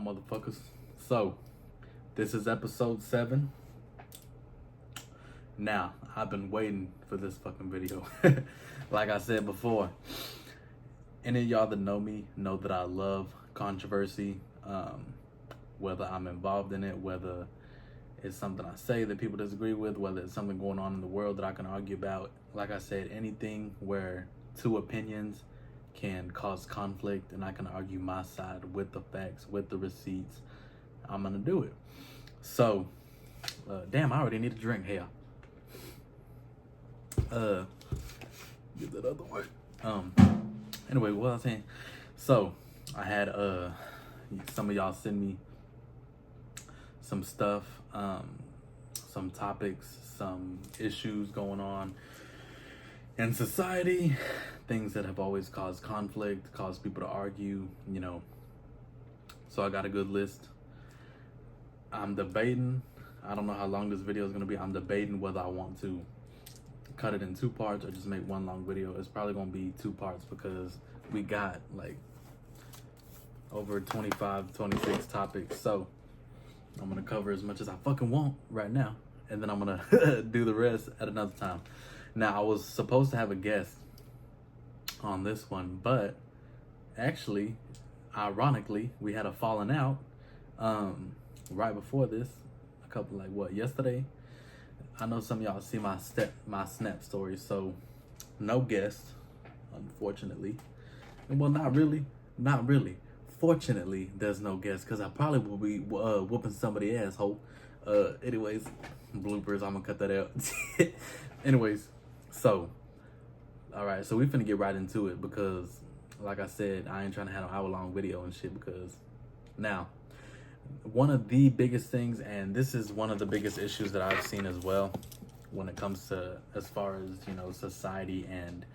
motherfuckers. So, this is episode 7. Now, I've been waiting for this fucking video. Like I said before, any of y'all that know me know that I love controversy. Whether I'm involved in it, whether it's something I say that people disagree with, whether it's something going on in the world that I can argue about. Like I said, anything where two opinions can cause conflict and I can argue my side with the facts, with the receipts, I'm gonna do it. So, damn, I already need a drink. Hell. Get that other way. Anyway, what I was saying. So, I had some of y'all send me some stuff, some topics, some issues going on in society, things that have always caused conflict, caused people to argue, you know. So I got a good list. I'm debating, I don't know how long this video is going to be. I'm debating whether I want to cut it in 2 parts or just make one long video. It's probably going to be 2 parts because we got like over 25, 26 topics. So I'm going to cover as much as I fucking want right now. And then I'm going to do the rest at another time. Now, I was supposed to have a guest on this one, but actually, ironically, we had a falling out right before this. A couple, yesterday? I know some of y'all see my Snap story, so no guest, unfortunately. Well, not really. Fortunately, there's no guest because I probably will be whooping somebody's asshole. Anyways, bloopers, I'm gonna cut that out. Anyways, so, all right, so we finna get right into it because, like I said, I ain't trying to have an hour-long video and shit because now, one of the biggest things, and this is one of the biggest issues that I've seen as well when it comes to, as far as, you know, society and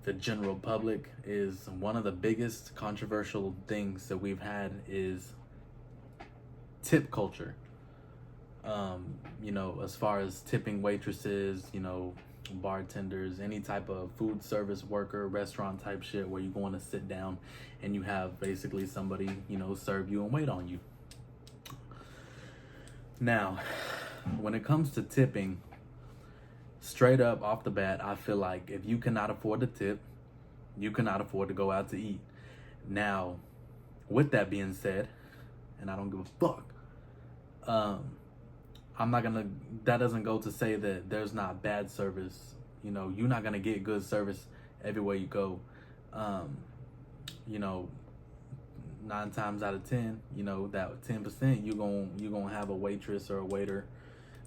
the general public, is one of the biggest controversial things that we've had is tip culture. You know, as far as tipping waitresses, you know, bartenders, any type of food service worker, restaurant type shit where you go in to sit down and you have basically somebody, you know, serve you and wait on you. Now, when it comes to tipping, straight up off the bat, I feel like if you cannot afford to tip, you cannot afford to go out to eat. Now, with that being said, and I don't give a fuck, that doesn't go to say that there's not bad service. You know, you're not gonna get good service everywhere you go. You know, 9 times out of 10, you know, that 10%, you're gonna have a waitress or a waiter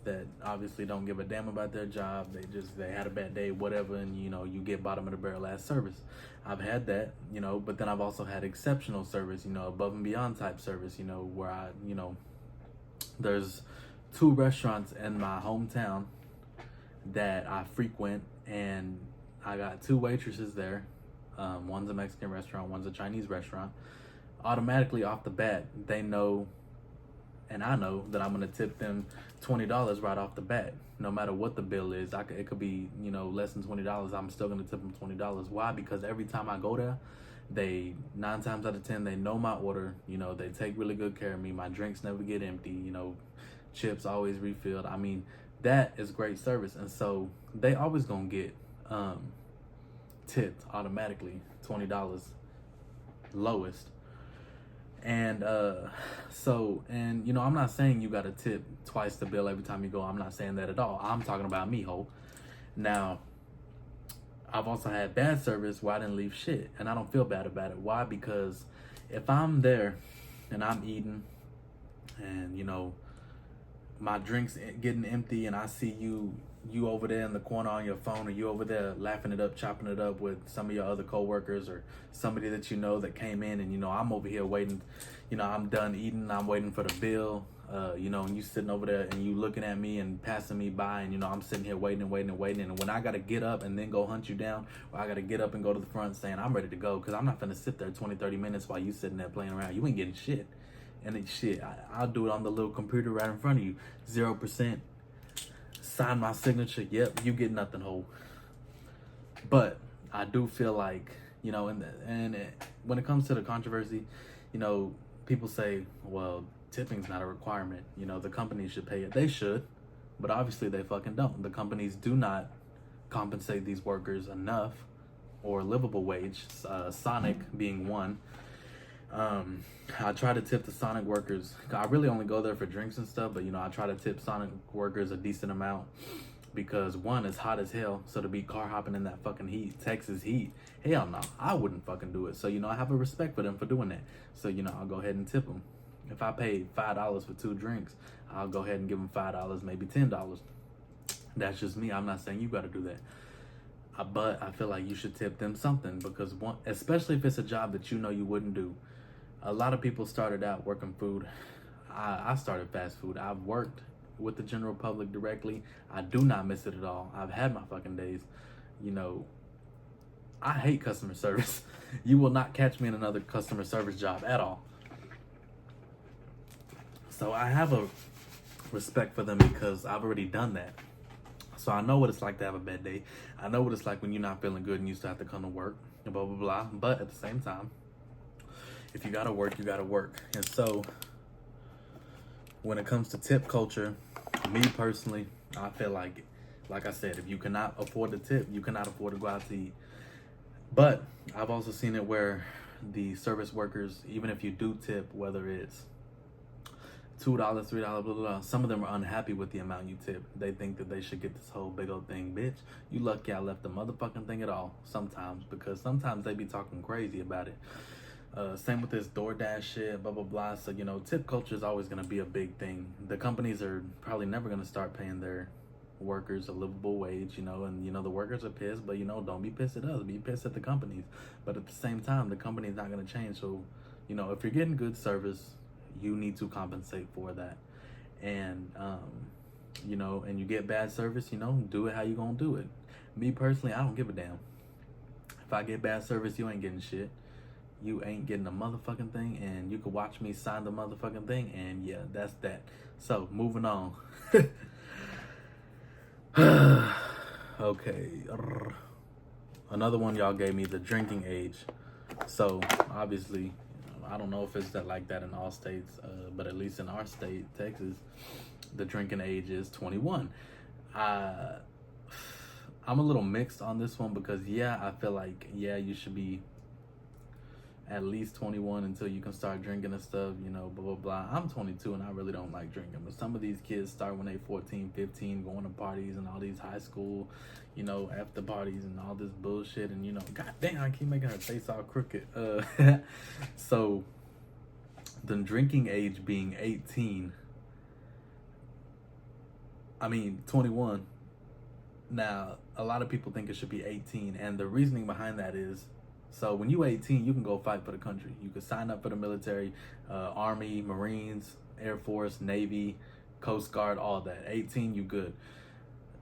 that obviously don't give a damn about their job. They had a bad day, whatever, and you know, you get bottom of the barrel ass service. I've had that, you know, but then I've also had exceptional service, you know, above and beyond type service, you know, where there's 2 restaurants in my hometown that I frequent, and I got 2 waitresses there. One's a Mexican restaurant, one's a Chinese restaurant. Automatically off the bat, they know, and I know that I'm gonna tip them $20 right off the bat, no matter what the bill is. It could be, you know, less than $20. I'm still gonna tip them $20. Why? Because every time I go there, 9 times out of 10, they know my order. You know, they take really good care of me. My drinks never get empty. You know, chips always refilled. I mean, that is great service, and so they always gonna get tipped automatically, $20 lowest. And you know, I'm not saying you gotta tip twice the bill every time you go. I'm not saying that at all. I'm talking about me, ho. Now, I've also had bad service where I didn't leave shit, and I don't feel bad about it. Why? Because if I'm there and I'm eating and, you know, my drink's getting empty and I see you over there in the corner on your phone, or you over there laughing it up, chopping it up with some of your other coworkers or somebody that you know that came in, and, you know, I'm over here waiting, you know, I'm done eating, I'm waiting for the bill, you know, and you sitting over there and you looking at me and passing me by, and, you know, I'm sitting here waiting, and when I gotta get up and then go hunt you down, or I gotta get up and go to the front saying I'm ready to go, because I'm not gonna sit there 20-30 minutes while you sitting there playing around. You ain't getting shit. And it's shit, I'll do it on the little computer right in front of you. 0%. Sign my signature. Yep, you get nothing, ho. But I do feel like, you know, and when it comes to the controversy, you know, people say, well, tipping's not a requirement. You know, the company should pay it. They should, but obviously they fucking don't. The companies do not compensate these workers enough or livable wage, Sonic being one. I try to tip the Sonic workers. I really only go there for drinks and stuff, but you know, I try to tip Sonic workers a decent amount because one, it's hot as hell. So to be car hopping in that fucking heat, Texas heat, hell no, I wouldn't fucking do it. So, you know, I have a respect for them for doing that. So, you know, I'll go ahead and tip them. If I paid $5 for 2 drinks, I'll go ahead and give them $5, maybe $10. That's just me. I'm not saying you got to do that. But I feel like you should tip them something because one, especially if it's a job that you know you wouldn't do. A lot of people started out working food. I started fast food. I've worked with the general public directly. I do not miss it at all. I've had my fucking days. You know, I hate customer service. You will not catch me in another customer service job at all. So I have a respect for them because I've already done that. So I know what it's like to have a bad day. I know what it's like when you're not feeling good and you still have to come to work, and blah, blah, blah. But at the same time, if you gotta work, you gotta work. And so when it comes to tip culture, me personally, I feel like I said, if you cannot afford to tip, you cannot afford to go out to eat. But I've also seen it where the service workers, even if you do tip, whether it's $2, $3, blah, blah, blah, some of them are unhappy with the amount you tip. They think that they should get this whole big old thing. Bitch, you lucky I left the motherfucking thing at all sometimes, because sometimes they be talking crazy about it. Same with this DoorDash shit, blah, blah, blah. So, you know, tip culture is always going to be a big thing. The companies are probably never going to start paying their workers a livable wage, you know, and, you know, the workers are pissed, but, you know, don't be pissed at us. Be pissed at the companies. But at the same time, the company's not going to change. So, you know, if you're getting good service, you need to compensate for that. And, you know, and you get bad service, you know, do it how you going to do it. Me personally, I don't give a damn. If I get bad service, you ain't getting shit. You ain't getting a motherfucking thing, and you can watch me sign the motherfucking thing, and yeah, that's that. So, moving on. Okay. Another one y'all gave me, the drinking age. So, obviously, I don't know if it's that like that in all states, but at least in our state, Texas, the drinking age is 21. I'm a little mixed on this one because, yeah, I feel like, yeah, you should be at least 21 until you can start drinking and stuff, you know, blah, blah, blah. I'm 22 and I really don't like drinking, but some of these kids start when they 14, 15, going to parties and all these high school, you know, after parties and all this bullshit, and, you know, god damn, I keep making her face all crooked. So, the drinking age being 18, I mean, 21. Now, a lot of people think it should be 18, and the reasoning behind that is, so when you're 18, you can go fight for the country. You can sign up for the military, Army, Marines, Air Force, Navy, Coast Guard, all that. 18, you good.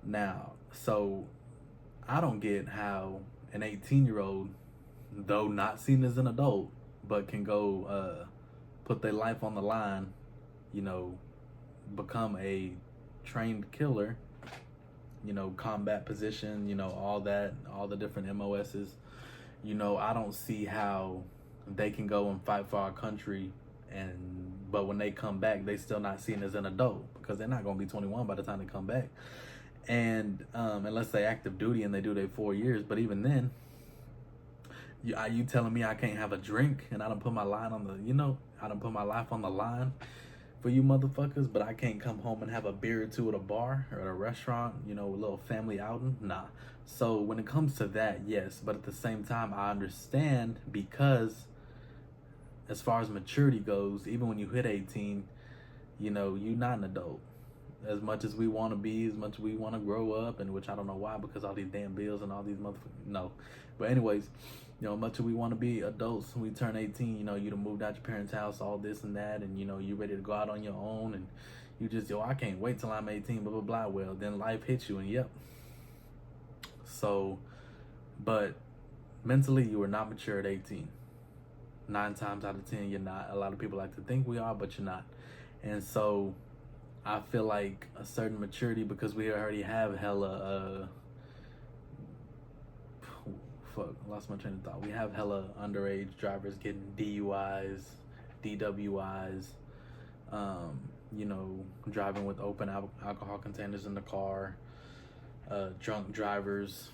Now, so I don't get how an 18-year-old, though not seen as an adult, but can go put their life on the line, you know, become a trained killer, you know, combat position, you know, all that, all the different MOSs. You know, I don't see how they can go and fight for our country, but when they come back, they still not seen as an adult because they're not going to be 21 by the time they come back. And unless they active duty and they do their 4 years, but even then, you telling me I can't have a drink and I done put my line on the, you know, I done put my life on the line for you motherfuckers, but I can't come home and have a beer or two at a bar or at a restaurant, you know, a little family outing? Nah. So when it comes to that, yes, but at the same time, I understand because as far as maturity goes, even when you hit 18, you know, you're not an adult. As much as we want to be, as much as we want to grow up, and which I don't know why, because all these damn bills and all these motherfuckers, no. But anyways, you know, much as we want to be adults when we turn 18, you know, you done moved out your parents' house, all this and that, and, you know, you ready to go out on your own, and you just, I can't wait till I'm 18, blah, blah, blah. Well, then life hits you, and yep. So, but mentally, you are not mature at 18. 9 times out of 10, you're not. A lot of people like to think we are, but you're not. And so, I feel like a certain maturity, because we already have hella, I lost my train of thought. We have hella underage drivers getting DUIs, DWIs, you know, driving with open alcohol containers in the car, drunk drivers,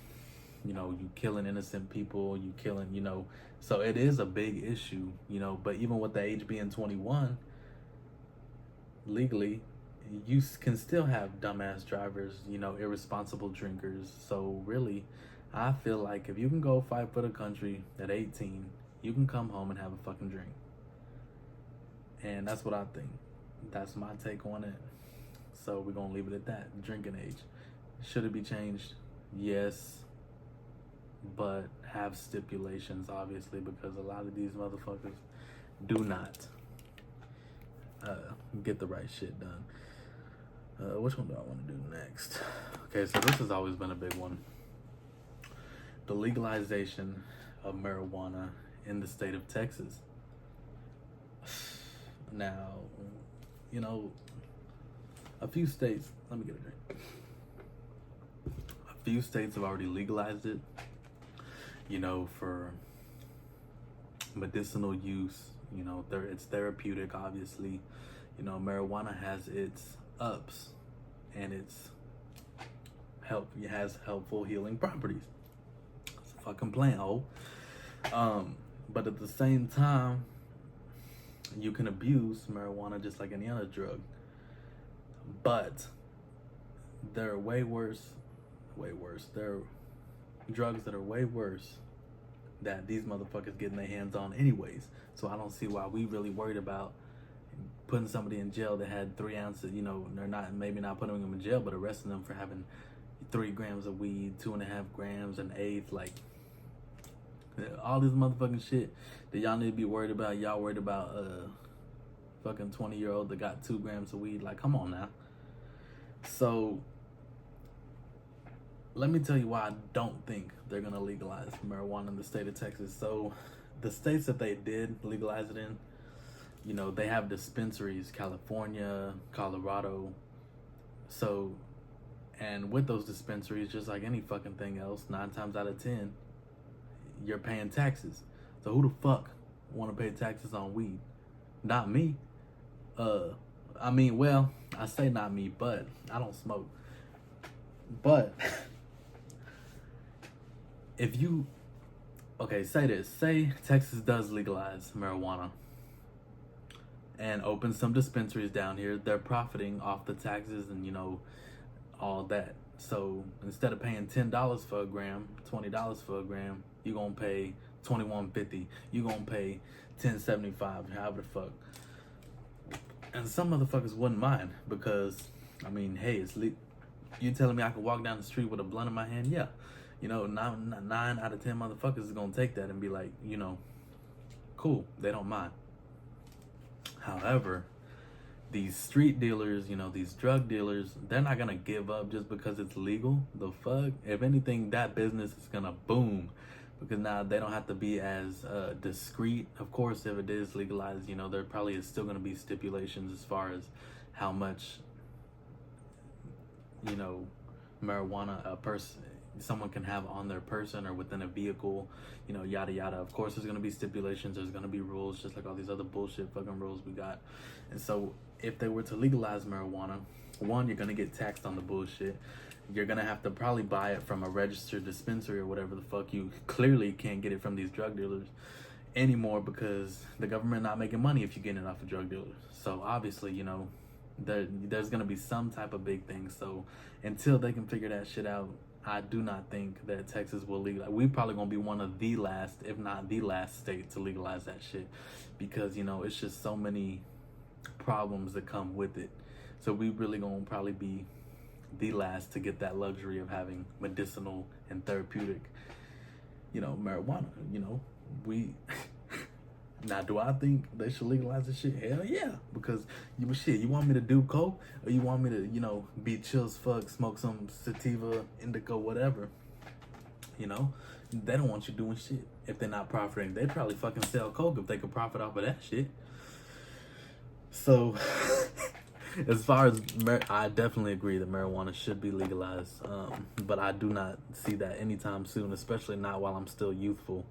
you know, you killing innocent people, you killing, you know, so it is a big issue, you know, but even with the age being 21, legally, you can still have dumbass drivers, you know, irresponsible drinkers. So really, I feel like if you can go fight for the country at 18, you can come home and have a fucking drink. And that's what I think. That's my take on it. So we're gonna leave it at that. Drinking age. Should it be changed? Yes. But have stipulations, obviously, because a lot of these motherfuckers do not get the right shit done. Which one do I want to do next? Okay, so this has always been a big one. The legalization of marijuana in the state of Texas. Now, you know, a few states, let me get a drink. A few states have already legalized it, you know, for medicinal use. You know, it's therapeutic, obviously. You know, marijuana has its ups and it has helpful healing properties. It's a fucking plant hole. But at the same time, you can abuse marijuana just like any other drug. But there are way worse. There are drugs that are way worse that these motherfuckers getting their hands on anyways. So I don't see why we really worried about putting somebody in jail that had 3 ounces, you know, they're not, maybe not putting them in jail, but arresting them for having 3 grams of weed, 2.5 grams, an eighth, like all this motherfucking shit that y'all need to be worried about. Y'all worried about fucking 20-year-old that got 2 grams of weed. Like, come on now. So let me tell you why I don't think they're gonna legalize marijuana in the state of Texas. So the states that they did legalize it in, you know, they have dispensaries, California, Colorado. So, and with those dispensaries, just like any fucking thing else, 9 times out of 10, you're paying taxes. So who the fuck want to pay taxes on weed? Not me. I mean, well, I say not me, but I don't smoke. But if you, okay, say Texas does legalize marijuana and open some dispensaries down here, they're profiting off the taxes and, you know, all that. So instead of paying $10 for a gram, $20 for a gram, you're gonna pay $21.50. You're gonna pay $10.75, however the fuck. And some motherfuckers wouldn't mind because, I mean, hey, it's you telling me I could walk down the street with a blunt in my hand? Yeah. You know, 9 out of 10 motherfuckers is gonna take that and be like, you know, cool, they don't mind. However, these street dealers, you know, these drug dealers, they're not gonna give up just because it's legal. The fuck? If anything, that business is gonna boom because now they don't have to be as discreet. Of course, if it is legalized, you know, there probably is still gonna be stipulations as far as how much, you know, marijuana someone can have on their person or within a vehicle, you know, yada yada. Of course, there's gonna be stipulations, there's gonna be rules, just like all these other bullshit fucking rules we got. And so if they were to legalize marijuana, one, you're gonna get taxed on the bullshit. You're gonna have to probably buy it from a registered dispensary or whatever the fuck. You clearly can't get it from these drug dealers anymore because the government not making money if you're getting it off of drug dealers. So obviously, you know, there's gonna be some type of big thing. So until they can figure that shit out, I do not think that Texas will legalize. We probably gonna be one of the last, if not the last state to legalize that shit because, you know, it's just so many problems that come with it. So we really gonna probably be the last to get that luxury of having medicinal and therapeutic, you know, marijuana. You know, we now do I think they should legalize this shit? Hell yeah, because you want me to do coke or you want me to, you know, be chill as fuck, smoke some sativa, indica, whatever, you know? They don't want you doing shit if they're not profiting. They probably fucking sell coke if they could profit off of that shit. So as far as I definitely agree that marijuana should be legalized, but I do not see that anytime soon, especially not while I'm still youthful,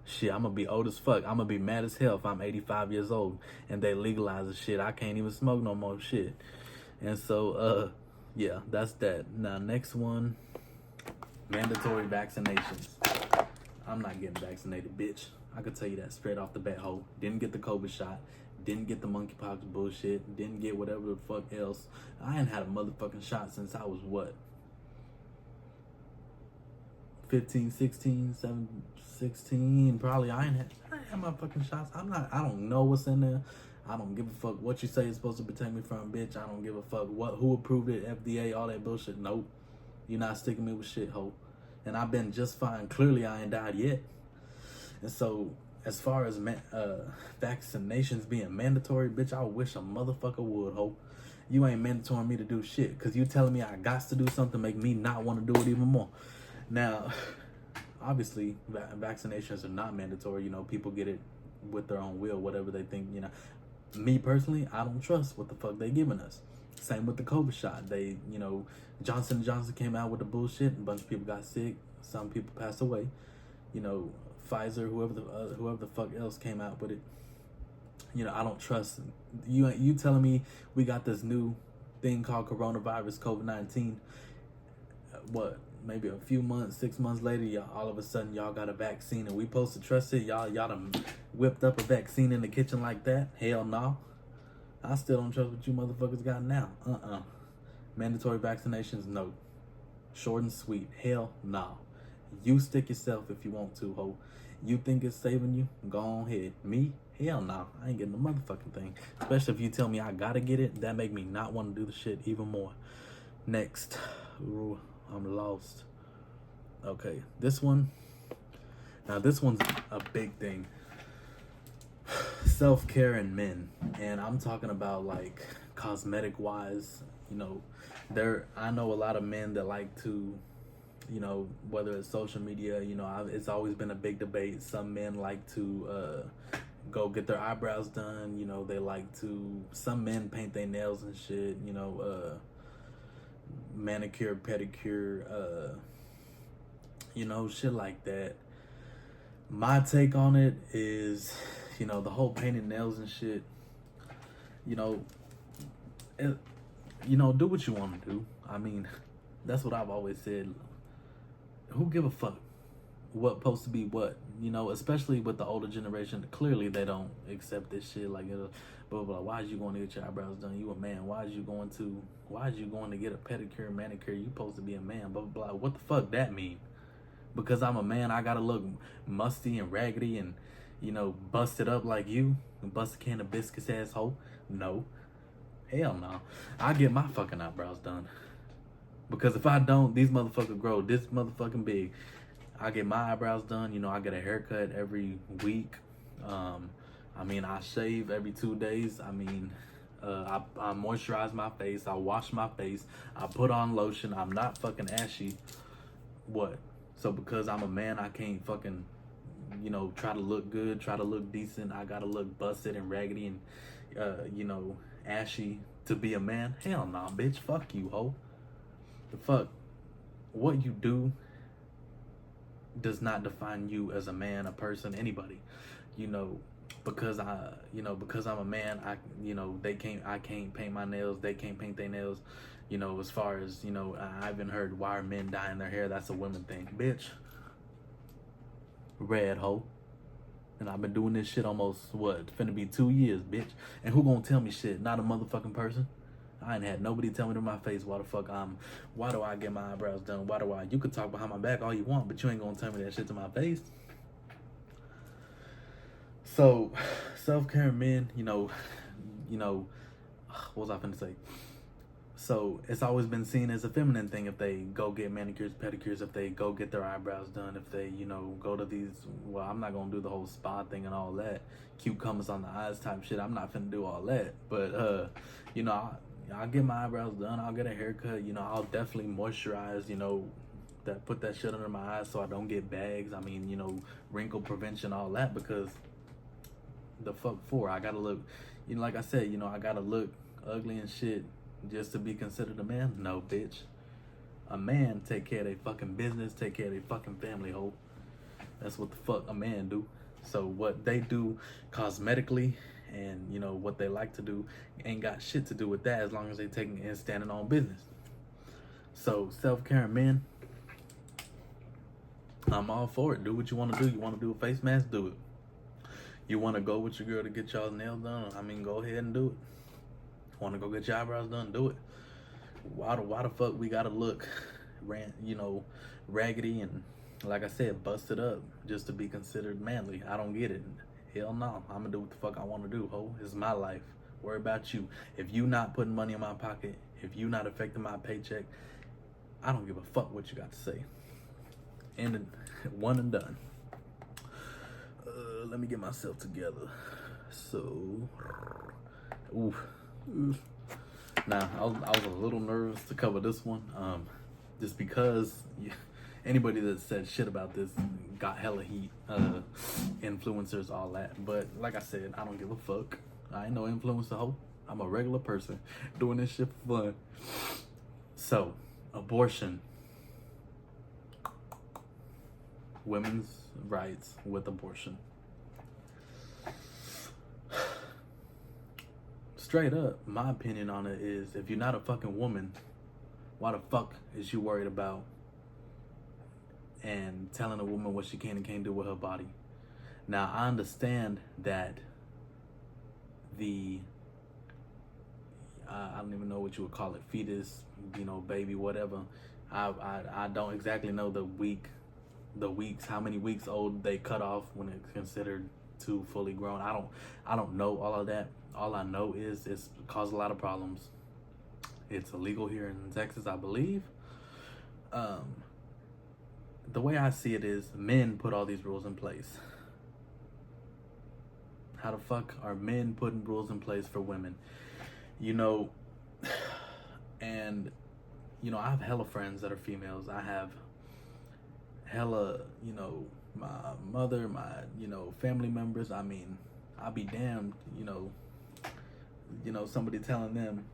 Shit, I'm gonna be old as fuck. I'm gonna be mad as hell if I'm 85 years old and they legalize the shit. I can't even smoke no more shit. And so, yeah, that's that. Now, next one, mandatory vaccinations. I'm not getting vaccinated, bitch. I could tell you that straight off the bat, ho. Didn't get the COVID shot. Didn't get the monkeypox bullshit. Didn't get whatever the fuck else. I ain't had a motherfucking shot since I was what? 15, 16, 7, 16. Probably I ain't had my fucking shots. I don't know what's in there. I don't give a fuck what you say is supposed to protect me from, bitch. I don't give a fuck who approved it, FDA, all that bullshit. Nope. You're not sticking me with shit, ho. And I've been just fine. Clearly, I ain't died yet. And so, as far as vaccinations being mandatory, bitch, I wish a motherfucker would, ho. You ain't mandatoring me to do shit. Because you telling me I got to do something make me not want to do it even more. Now, obviously, vaccinations are not mandatory. You know, people get it with their own will, whatever they think, you know. Me, personally, I don't trust what the fuck they giving us. Same with the COVID shot. They, you know, Johnson & Johnson came out with the bullshit. A bunch of people got sick. Some people passed away. You know, Pfizer, whoever the fuck else came out with it. You know, I don't trust you. You telling me we got this new thing called coronavirus, COVID-19. What? Maybe a few months, 6 months later, y'all, all of a sudden y'all got a vaccine, and we supposed to trust it? Y'all done whipped up a vaccine in the kitchen like that? Hell no. I still don't trust what you motherfuckers got now. Mandatory vaccinations, no. Short and sweet. Hell no. You stick yourself if you want to, ho. You think it's saving you? Go on ahead. Me? Hell no. I ain't getting the motherfucking thing. Especially if you tell me I gotta get it. That make me not want to do the shit even more. Next. Ooh, I'm lost. Okay. This one. Now, this one's a big thing. Self-care in men. And I'm talking about, like, cosmetic wise. You know, I know a lot of men that like to, you know, whether it's social media, you know, it's always been a big debate. Some men like to go get their eyebrows done. You know, they like to, some men paint their nails and shit, you know, manicure, pedicure, you know, shit like that. My take on it is, you know, the whole painting nails and shit, you know, do what you want to do. I mean, that's what I've always said. Who give a fuck what supposed to be what? You know, especially with the older generation. Clearly, they don't accept this shit. Like, blah, blah. Why is you going to get your eyebrows done? You a man. Why is you going to get a pedicure, manicure? You supposed to be a man. Blah, blah, blah. What the fuck that mean? Because I'm a man, I gotta look musty and raggedy and, you know, busted up like you? Bust a can of biscuits, asshole? No. Hell no. I get my fucking eyebrows done. Because if I don't, these motherfuckers grow this motherfucking big. I get my eyebrows done. You know, I get a haircut every week. I mean, I shave every 2 days. I mean, I moisturize my face. I wash my face. I put on lotion. I'm not fucking ashy. What? So because I'm a man, I can't fucking, you know, try to look good, try to look decent. I gotta look busted and raggedy and, you know, ashy to be a man? Hell nah, bitch. Fuck you, ho. The fuck? What you do does not define you as a man, a person, anybody. You know, because I'm a man, I can't paint my nails, they can't paint their nails. You know, as far as, you know, I even heard, why are men dyeing their hair? That's a women thing. Bitch. Red hoe. And I've been doing this shit almost, finna be 2 years, bitch. And who gonna tell me shit? Not a motherfucking person. I ain't had nobody tell me to my face why do I get my eyebrows done? You could talk behind my back all you want, but you ain't gonna tell me that shit to my face. So, self-care men, you know, what was I finna say? So it's always been seen as a feminine thing if they go get manicures, pedicures, if they go get their eyebrows done, if they, you know, go to these, well, I'm not gonna do the whole spa thing and all that, cucumbers on the eyes type shit. I'm not finna do all that. But, you know, I'll get my eyebrows done. I'll get a haircut. You know, I'll definitely moisturize, you know, put that shit under my eyes so I don't get bags. I mean, you know, wrinkle prevention, all that, because the fuck for? I gotta look, you know, like I said, you know, I gotta look ugly and shit just to be considered a man? No, bitch. A man take care of their fucking business, take care of their fucking family, ho. That's what the fuck a man do. So what they do cosmetically and, you know, what they like to do ain't got shit to do with that as long as they taking and standing on business. So self-care men, I'm all for it. Do what you want to do. You want to do a face mask? Do it. You want to go with your girl to get y'all's nails done? I mean, go ahead and do it. Want to go get your eyebrows done? Do it. Why the fuck we gotta look, you know, raggedy and, like I said, busted up just to be considered manly? I don't get it. Hell no. I'm gonna do what the fuck I want to do, ho. It's my life. Worry about you. If you not putting money in my pocket, if you not affecting my paycheck, I don't give a fuck what you got to say. And one and done. Let me get myself together. So, oof. Now, I was a little nervous to cover this one, just because anybody that said shit about this got hella heat, influencers, all that. But like I said, I don't give a fuck. I ain't no influencer hoe. I'm a regular person doing this shit for fun. So, abortion. Women's rights with abortion. Straight up, my opinion on it is, if you're not a fucking woman, why the fuck is you worried about and telling a woman what she can and can't do with her body? Now, I understand that I don't even know what you would call it, fetus, you know, baby, whatever. I don't exactly know the weeks, how many weeks old they cut off when it's considered too fully grown. I don't know all of that. All I know is it's caused a lot of problems. It's illegal here in Texas, I believe. The way I see it is, men put all these rules in place. How the fuck are men putting rules in place for women? You know, and, you know, I have hella friends that are females. I have hella, you know, my mother, my, you know, family members. I mean, I'll be damned, you know, somebody telling them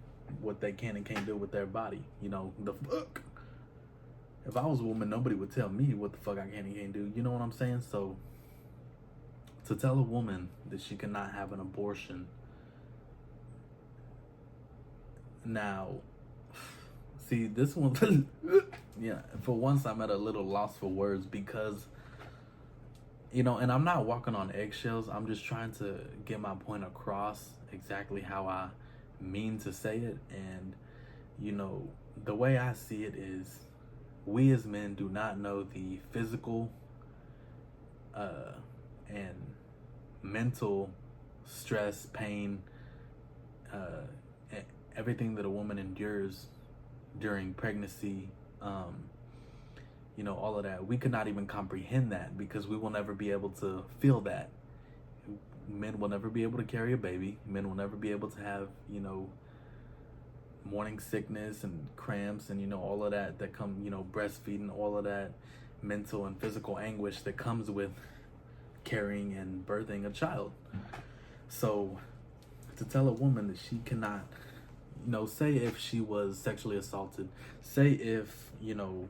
what they can and can't do with their body. You know, the fuck. If I was a woman, nobody would tell me what the fuck I can and can't do. You know what I'm saying? So, to tell a woman that she cannot have an abortion, now, see, this one, yeah, for once I'm at a little loss for words because, you know, and I'm not walking on eggshells. I'm just trying to get my point across exactly how I mean to say it. And, you know, the way I see it is, we as men do not know the physical and mental stress, pain, everything that a woman endures during pregnancy, you know, all of that. We could not even comprehend that because we will never be able to feel that. Men will never be able to carry a baby. Men will never be able to have, you know, morning sickness and cramps and, you know, all of that come, you know, breastfeeding, all of that mental and physical anguish that comes with carrying and birthing a child. So to tell a woman that she cannot, you know, say if she was sexually assaulted, say if, you know,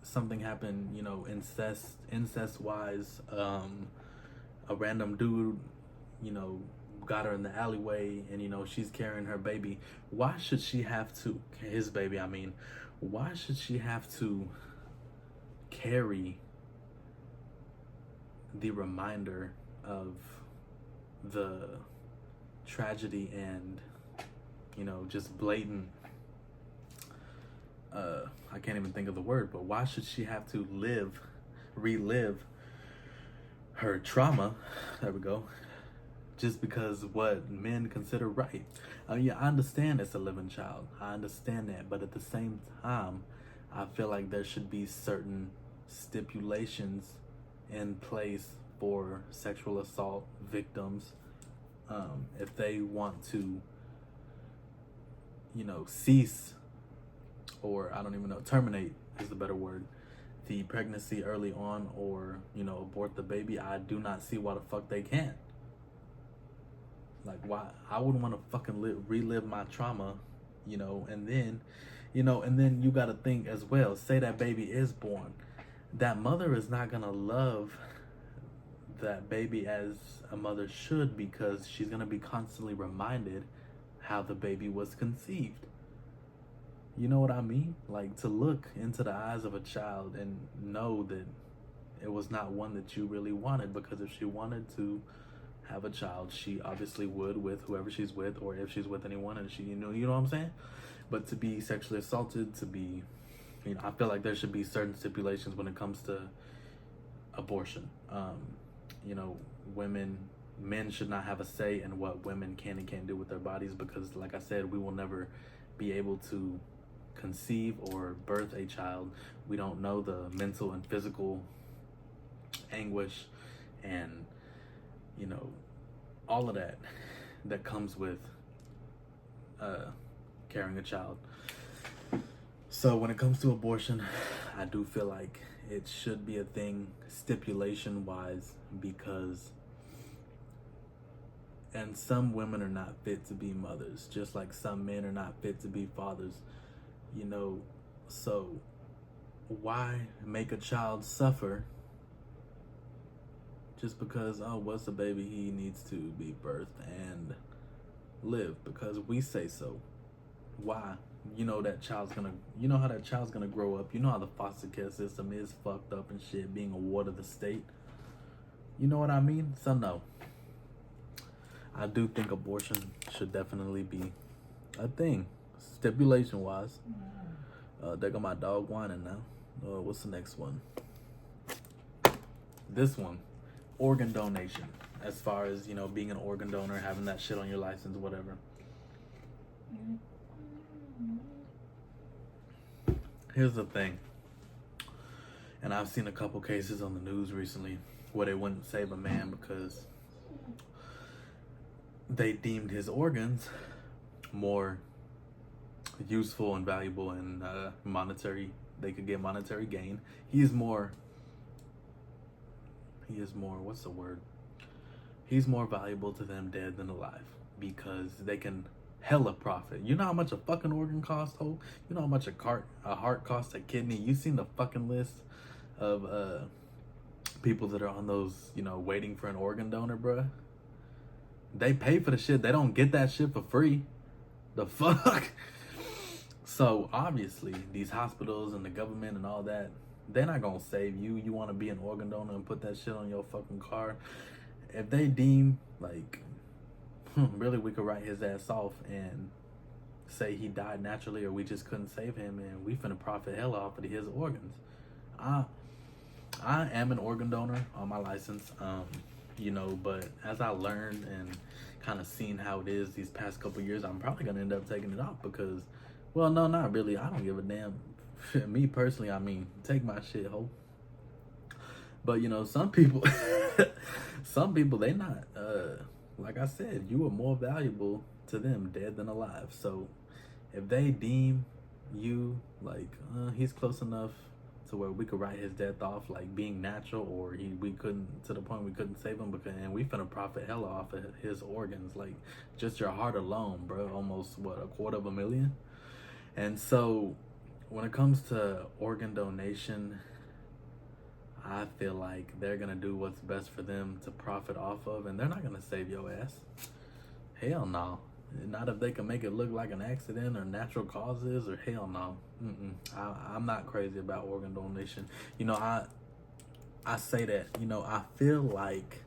something happened, you know, incest wise, a random dude, you know, got her in the alleyway and, you know, she's carrying her baby. Why should she have to, his baby, I mean, why should she have to carry the reminder of the tragedy and, you know, just blatant, I can't even think of the word, but why should she have to relive her trauma, there we go, just because what men consider right? Yeah, I understand it's a living child. I understand that. But at the same time, I feel like there should be certain stipulations in place for sexual assault victims. If they want to, you know, cease, or I don't even know, terminate is the better word, the pregnancy early on, or, you know, abort the baby, I do not see why the fuck they can't. Like, why? I wouldn't want to fucking relive my trauma, you know, and then, you know, and then you got to think as well, say that baby is born. that mother is not gonna love that baby as a mother should, because she's gonna be constantly reminded how the baby was conceived. You know what I mean? Like, to look into the eyes of a child and know that it was not one that you really wanted, because if she wanted to have a child, she obviously would with whoever she's with, or if she's with anyone, and she, you know what I'm saying? But to be sexually assaulted, to be, you know, I feel like there should be certain stipulations when it comes to abortion. You know, men should not have a say in what women can and can't do with their bodies, because like I said, we will never be able to conceive or birth a child. We don't know the mental and physical anguish and, you know, all of that comes with carrying a child. So when it comes to abortion, I do feel like it should be a thing stipulation wise, because and some women are not fit to be mothers, just like some men are not fit to be fathers, you know. So why make a child suffer just because, oh, what's a baby, he needs to be birthed and live because we say so? Why? You know that child's gonna, you know how that child's gonna grow up. You know how the foster care system is fucked up and shit, being a ward of the state. You know what I mean? So no, I do think abortion should definitely be a thing, stipulation wise. There go my dog whining now. What's the next one? This one, organ donation. As far as, you know, being an organ donor, having that shit on your license, whatever. Here's the thing, and I've seen a couple cases on the news recently where they wouldn't save a man because they deemed his organs more useful and valuable and monetary. They could get monetary gain. He is more, what's the word? He's more valuable to them dead than alive, because they can hella profit. You know how much a fucking organ costs, ho? You know how much a heart costs, a kidney? You seen the fucking list of people that are on those, you know, waiting for an organ donor, bruh? They pay for the shit. They don't get that shit for free. The fuck? So obviously these hospitals and the government and all that, they're not gonna save you. You want to be an organ donor and put that shit on your fucking car? If they deem like, really, we could write his ass off and say he died naturally, or we just couldn't save him, and we finna profit hell off of his organs. I am an organ donor on my license, you know, but as I learned and kind of seen how it is these past couple years, I'm probably gonna end up taking it off because, well, no, not really. I don't give a damn. Me personally, I mean, take my shit, ho. But you know, some people, they not. Like I said, you are more valuable to them dead than alive. So if they deem you like he's close enough to where we could write his death off like being natural, or we couldn't, to the point we couldn't save him, because and we finna profit hella off of his organs, like just your heart alone, bro, almost what, $250,000. And so when it comes to organ donation, I feel like they're gonna do what's best for them to profit off of, and they're not gonna save your ass. Hell no. Not if they can make it look like an accident or natural causes, or hell no. I'm not crazy about organ donation. You know, I say that, you know, I feel like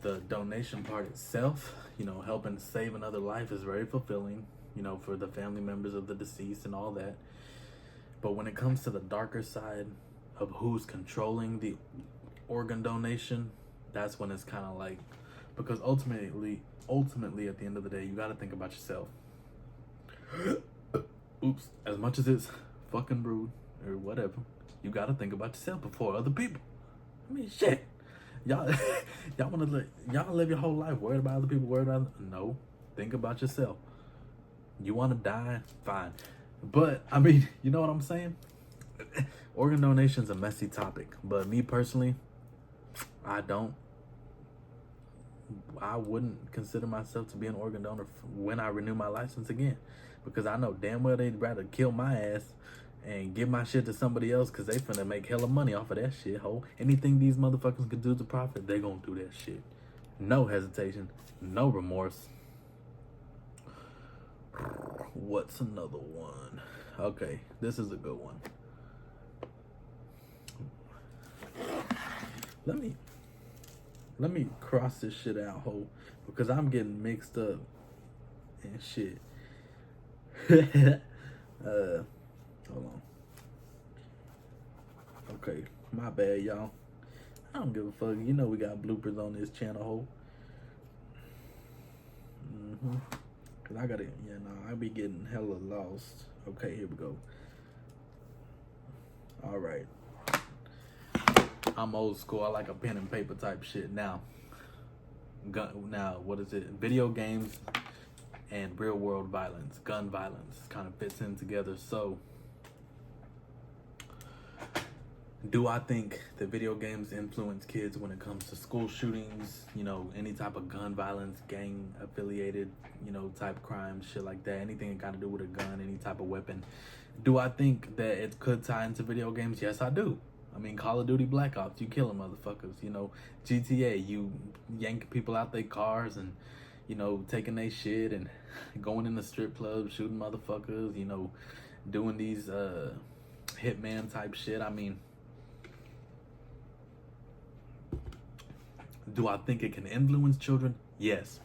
the donation part itself, you know, helping save another life is very fulfilling, you know, for the family members of the deceased and all that. But when it comes to the darker side of who's controlling the organ donation, that's when it's kind of like, because ultimately at the end of the day, you got to think about yourself. Oops. As much as it's fucking rude or whatever, you got to think about yourself before other people. I mean, shit. Y'all want to y'all live your whole life worried about other people, worried about no. Think about yourself. You want to die? Fine. But I mean, you know what I'm saying? Organ donation's a messy topic, but me personally, I wouldn't consider myself to be an organ donor when I renew my license again, because I know damn well they'd rather kill my ass and give my shit to somebody else because they finna make hella money off of that shit, ho. Anything these motherfuckers could do to profit, they gonna do that shit. No hesitation, no remorse. What's another one? Okay, this is a good one. Let me cross this shit out, ho, because I'm getting mixed up and shit. Hold on. Okay, my bad, y'all. I don't give a fuck. You know we got bloopers on this channel, ho. Cause I gotta, I be getting hella lost. Okay, here we go. All right. I'm old school. I like a pen and paper type shit. Now, what is it? Video games and real world violence, gun violence, kind of fits in together. So, do I think that video games influence kids when it comes to school shootings, any type of gun violence, gang affiliated, type crimes, shit like that, anything that got to do with a gun, any type of weapon? Do I think that it could tie into video games? Yes, I do. I mean, Call of Duty Black Ops, you killing motherfuckers, GTA, you yanking people out their cars and, taking their shit and going in the strip club, shooting motherfuckers, doing these hitman type shit. I mean, do I think it can influence children? Yes.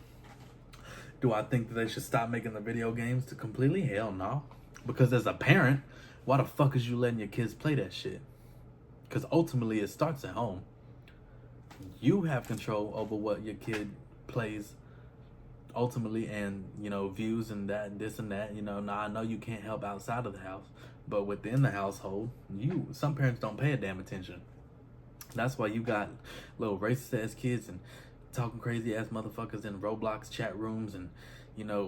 Do I think that they should stop making the video games to completely? Hell no. Because as a parent, why the fuck is you letting your kids play that shit? Because ultimately it starts at home. You have control over what your kid plays ultimately, and views and that and this and that. Now I know you can't help outside of the house, but within the household, some parents don't pay a damn attention. That's why you got little racist ass kids and talking crazy ass motherfuckers in Roblox chat rooms and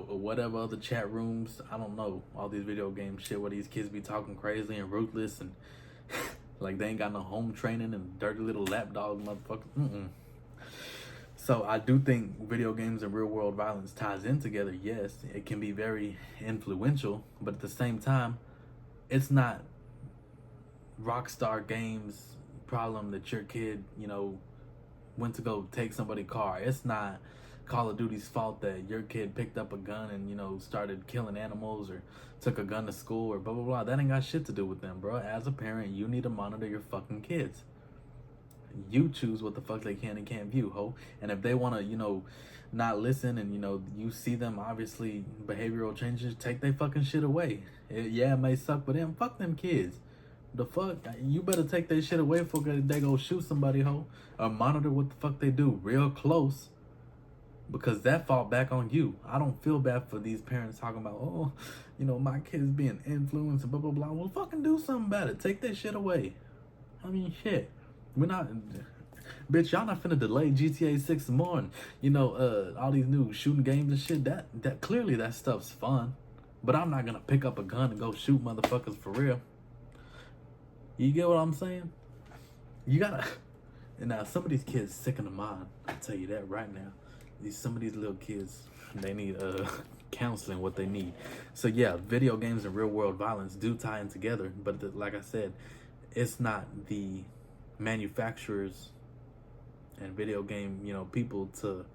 whatever other chat rooms. I don't know, all these video game shit where these kids be talking crazy and ruthless and like they ain't got no home training and dirty little lapdog motherfuckers. So I do think video games and real world violence ties in together. Yes, it can be very influential, but at the same time, it's not Rockstar Games' problem that your kid, went to go take somebody's car. It's not Call of Duty's fault that your kid picked up a gun and, started killing animals or took a gun to school or blah, blah, blah. That ain't got shit to do with them, bro. As a parent, you need to monitor your fucking kids. You choose what the fuck they can and can't view, ho. And if they want to, not listen and, you see them obviously behavioral changes, take their fucking shit away. It may suck for them. Fuck them kids. The fuck? You better take their shit away before they go shoot somebody, ho. Or monitor what the fuck they do real close. Because that fall back on you. I don't feel bad for these parents talking about, my kid's being influenced and blah, blah, blah. Well, fucking do something about it. Take that shit away. I mean, shit. We're not, bitch, y'all not finna delay GTA 6 more and, all these new shooting games and shit. That clearly that stuff's fun. But I'm not gonna pick up a gun and go shoot motherfuckers for real. You get what I'm saying? You gotta, and now some of these kids sick in the mind. I'll tell you that right now. Some of these little kids, they need counseling, what they need. So yeah, video games and real world violence do tie in together. But like I said, it's not the manufacturers and video game, people to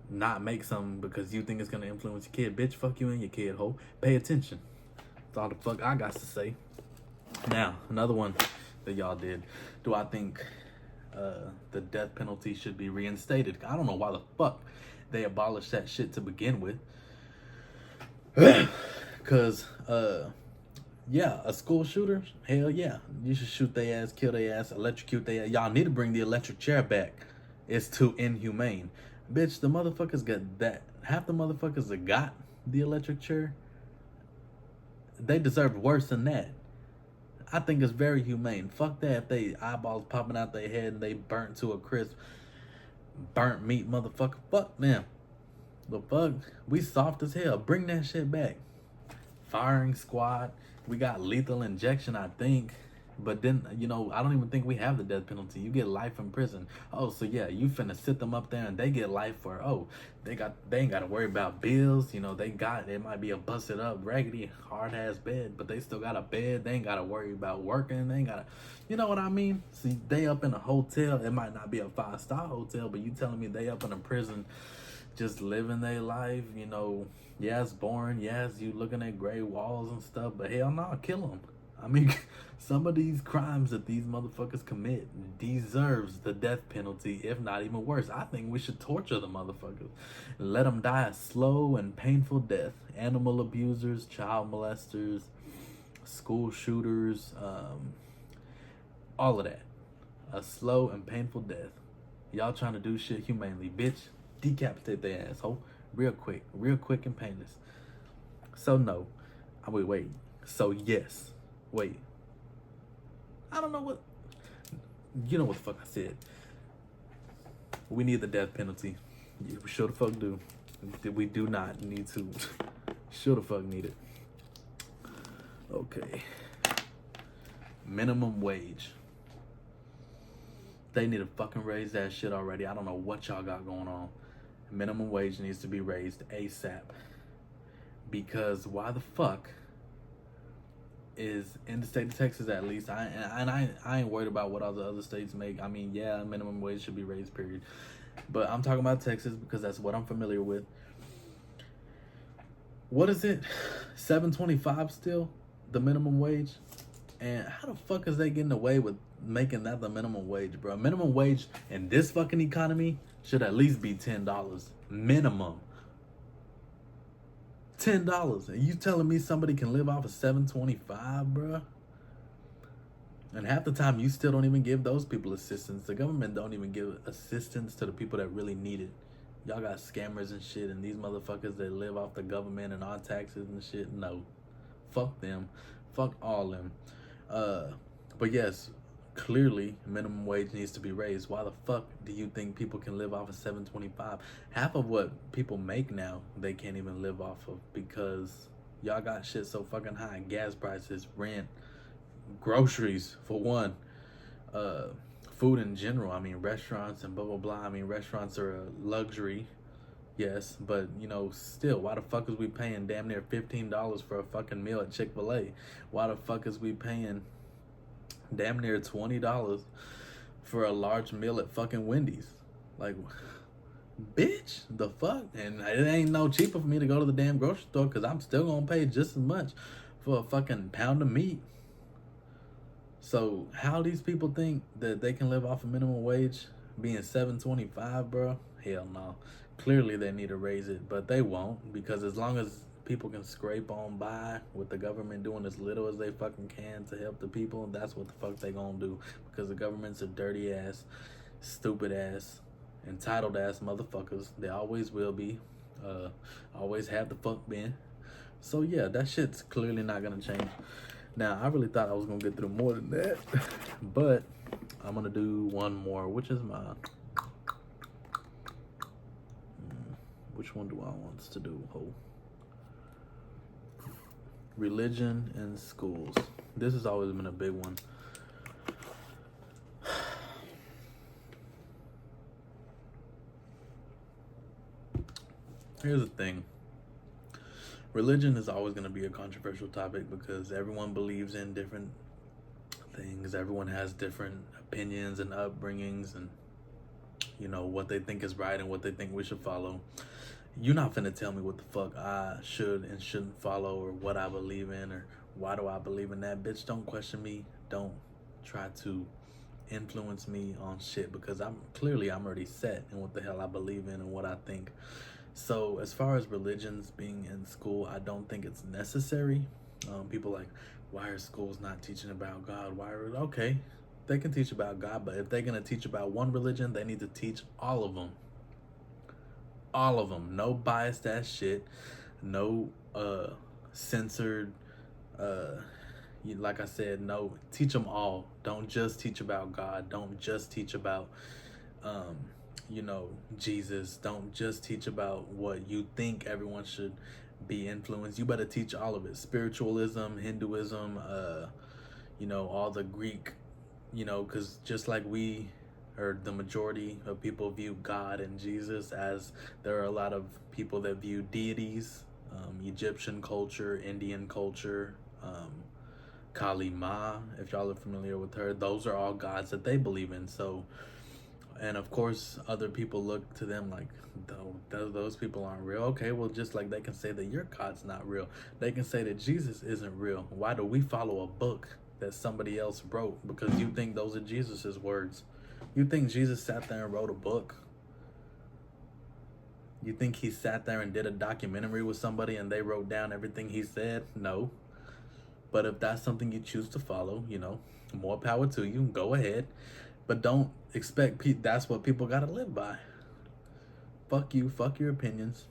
not make something because you think it's gonna influence your kid. Bitch, fuck you and your kid, ho. Pay attention. That's all the fuck I got to say. Now, another one that y'all did. Do I think the death penalty should be reinstated? I don't know why the fuck they abolished that shit to begin with. Cause yeah, a school shooter, hell yeah, you should shoot their ass, kill their ass, electrocute their ass. Y'all need to bring the electric chair back. It's too inhumane. Bitch, the motherfuckers got that. Half the motherfuckers that got the electric chair, they deserved worse than that. I think it's very humane. Fuck that if they eyeballs popping out their head and they burnt to a crisp. Burnt meat, motherfucker. Fuck them. The fuck? We soft as hell. Bring that shit back. Firing squad. We got lethal injection, I think. But then, you know, I don't even think we have the death penalty. You get life in prison. Oh, so yeah, you finna sit them up there and they get life for, oh, they ain't gotta worry about bills. You know, it might be a busted up, raggedy, hard ass bed, but they still got a bed. They ain't gotta worry about working. They ain't gotta, you know what I mean? See, they up in a hotel. It might not be a 5-star hotel, but you telling me they up in a prison just living their life, you know. Yeah, it's boring. Yes, you looking at gray walls and stuff, but hell no, kill them. I mean, some of these crimes that these motherfuckers commit deserves the death penalty, if not even worse. I think we should torture the motherfuckers. Let them die a slow and painful death. Animal abusers, child molesters, school shooters, all of that. A slow and painful death. Y'all trying to do shit humanely. Bitch, decapitate their asshole. Real quick and painless. So no. Wait. So yes. Wait. I don't know what. You know what the fuck I said. We need the death penalty. Yeah, we sure the fuck do. We do not need to. Sure the fuck need it. Okay. Minimum wage. They need to fucking raise that shit already. I don't know what y'all got going on. Minimum wage needs to be raised ASAP. Because why the fuck is in the state of Texas, at least, I ain't worried about what all the other states make. I mean, yeah, minimum wage should be raised, period. But I'm talking about Texas because that's what I'm familiar with. What is it? $7.25 still? The minimum wage? And how the fuck is they getting away with making that the minimum wage, bro? Minimum wage in this fucking economy should at least be $10. Minimum. $10. And you telling me somebody can live off of $7.25, bro? And half the time you still don't even give those people assistance. The government don't even give assistance to the people that really need it. Y'all got scammers and shit, and these motherfuckers that live off the government and our taxes and shit. No. Fuck them. Fuck all them. But yes, clearly minimum wage needs to be raised. Why the fuck do you think people can live off of $7.25? Half of what people make now, they can't even live off of because y'all got shit so fucking high. Gas prices, rent, groceries, for one. Food in general. I mean, restaurants and blah, blah, blah. I mean, restaurants are a luxury. Yes, but, you know, still, why the fuck is we paying damn near $15 for a fucking meal at Chick-fil-A? Why the fuck is we paying damn near $20 for a large meal at fucking Wendy's? Like, bitch, the fuck? And it ain't no cheaper for me to go to the damn grocery store because I'm still gonna pay just as much for a fucking pound of meat. So how these people think that they can live off a minimum wage being $7.25, bro? Hell no. Clearly they need to raise it, but they won't, because as long as people can scrape on by with the government doing as little as they fucking can to help the people, that's what the fuck they gonna do, because the government's a dirty ass, stupid ass, entitled ass motherfuckers. They always will be, always have the fuck been. So yeah, that shit's clearly not gonna change. Now, I really thought I was gonna get through more than that, but I'm gonna do one more, which is my, which one do I want us to do? Oh. Religion in schools. This has always been a big one. Here's the thing. Religion is always going to be a controversial topic because everyone believes in different things. Everyone has different opinions and upbringings and, you know, what they think is right and what they think we should follow. You're not finna tell me what the fuck I should and shouldn't follow or what I believe in or why do I believe in that. Bitch, don't question me. Don't try to influence me on shit because I'm already set in what the hell I believe in and what I think. So as far as religions being in school, I don't think it's necessary. People like, why are schools not teaching about God? Okay, they can teach about God, but if they're gonna teach about one religion, they need to teach all of them. All of them. No biased ass shit. No censored. Like I said, no. Teach them all. Don't just teach about God. Don't just teach about you know, Jesus. Don't just teach about what you think everyone should be influenced. You better teach all of it. Spiritualism, Hinduism, you know, all the Greek, you know, because just like we, or the majority of people view God and Jesus, as there are a lot of people that view deities, Egyptian culture, Indian culture, Kali Ma, if y'all are familiar with her, those are all gods that they believe in. So, and of course, other people look to them like, those people aren't real. Okay, well, just like they can say that your God's not real, they can say that Jesus isn't real. Why do we follow a book that somebody else wrote? Because you think those are Jesus's words. You think Jesus sat there and wrote a book? You think he sat there and did a documentary with somebody and they wrote down everything he said? No. But if that's something you choose to follow, you know, more power to you. Go ahead. But don't expect that's what people got to live by. Fuck you. Fuck your opinions.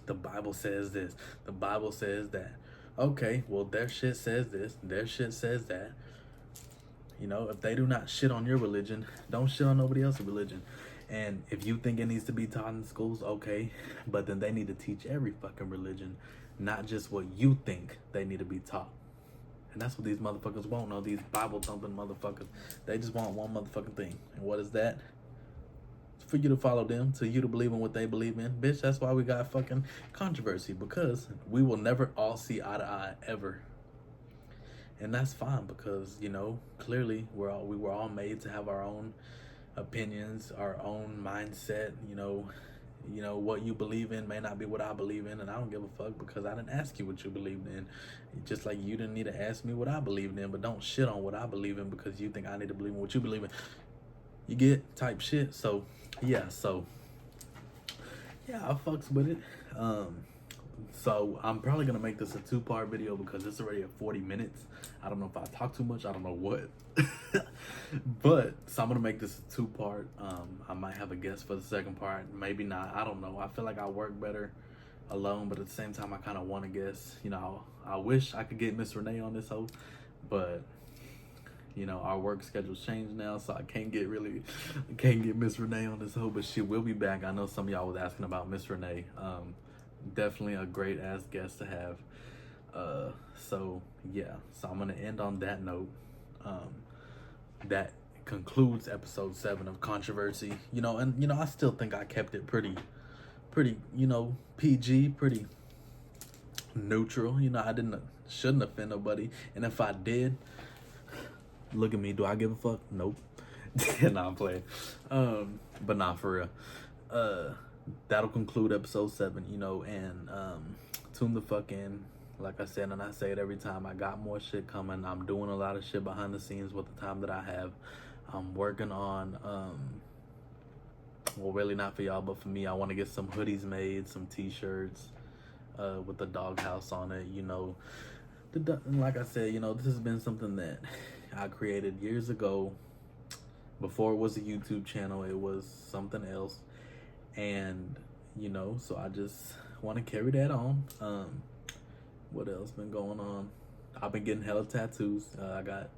The Bible says this. The Bible says that. Okay, well, their shit says this. Their shit says that. You know, if they do not shit on your religion, don't shit on nobody else's religion. And if you think it needs to be taught in schools, okay, but then they need to teach every fucking religion, not just what you think they need to be taught. And that's what these motherfuckers won't know, these Bible-thumping motherfuckers. They just want one motherfucking thing. And what is that? It's for you to follow them, to you to believe in what they believe in. Bitch, that's why we got fucking controversy, because we will never all see eye to eye, ever. And that's fine, because, you know, clearly we were all made to have our own opinions, our own mindset. You know what you believe in may not be what I believe in, and I don't give a fuck, because I didn't ask you what you believed in. Just like you didn't need to ask me what I believed in. But don't shit on what I believe in because you think I need to believe in what you believe in. You get type shit. So yeah, I fucks with it. So I'm probably gonna make this a 2-part video because it's already at 40 minutes. I don't know if I talk too much, I don't know what. But so I'm gonna make this a 2-part. I might have a guest for the second part, maybe not, I don't know. I feel like I work better alone, but at the same time I kind of want to guess. You know, I wish I could get Miss Renee on this hoe, but you know, our work schedule's changed now, so I can't get Miss Renee on this hoe, but she will be back. I know some of y'all was asking about Miss Renee. Definitely a great ass guest to have. So yeah, so I'm gonna end on that note. That concludes episode 7 of Controversy. You know, and you know, I still think I kept it pretty, you know, PG, pretty neutral. You know, shouldn't offend nobody, and if I did, look at me, do I give a fuck? Nope. Nah, I'm playing. But nah, for real. That'll conclude episode 7, you know, and tune the fuck in. Like I said, and I say it every time, I got more shit coming. I'm doing a lot of shit behind the scenes with the time that I have. I'm working on, well, really not for y'all, but for me, I want to get some hoodies made, some t-shirts with the doghouse on it, you know. And like I said, you know, this has been something that I created years ago. Before it was a YouTube channel, it was something else. And, you know, so I just want to carry that on. What else been going on? I've been getting hella tattoos. I got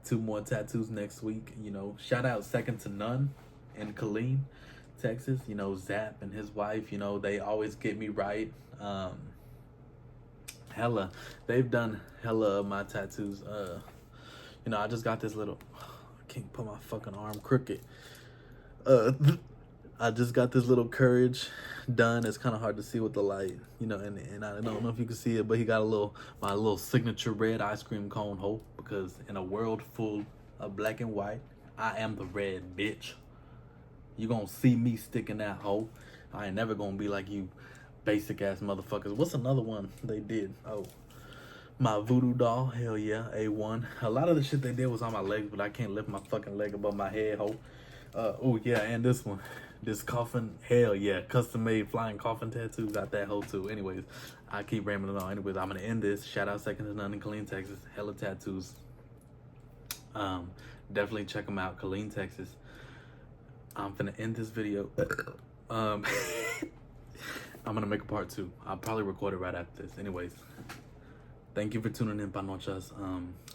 2 more tattoos next week. You know, shout out Second to None in Killeen, Texas. You know, Zap and his wife, you know, they always get me right. They've done hella of my tattoos. You know, I just got this little, I can't put my fucking arm crooked. I just got this little courage done. It's kind of hard to see with the light, you know, and I don't know if you can see it, but he got my little signature red ice cream cone hole, because in a world full of black and white, I am the red bitch. You gonna see me sticking that hole. I ain't never gonna be like you basic ass motherfuckers. What's another one they did? Oh, my voodoo doll, hell yeah, A1. A lot of the shit they did was on my legs, but I can't lift my fucking leg above my head, ho. Oh yeah, and this one. This coffin, hell yeah, custom made flying coffin tattoo, got that hoe too. Anyways, I keep rambling on. Anyways, I'm gonna end this. Shout out Second to None in Killeen, Texas. Hella tattoos. Definitely check them out, Killeen, Texas. I'm finna end this video. I'm gonna make a part 2. I'll probably record it right after this. Anyways, thank you for tuning in, panochas.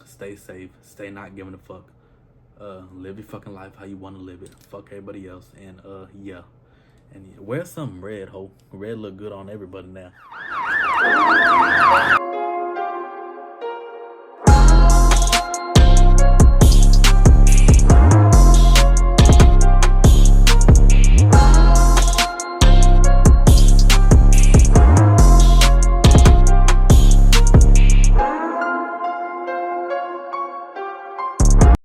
Stay safe, stay not giving a fuck. Live your fucking life how you want to live it. Fuck everybody else. And yeah. And wear some red, ho. Red look good on everybody now.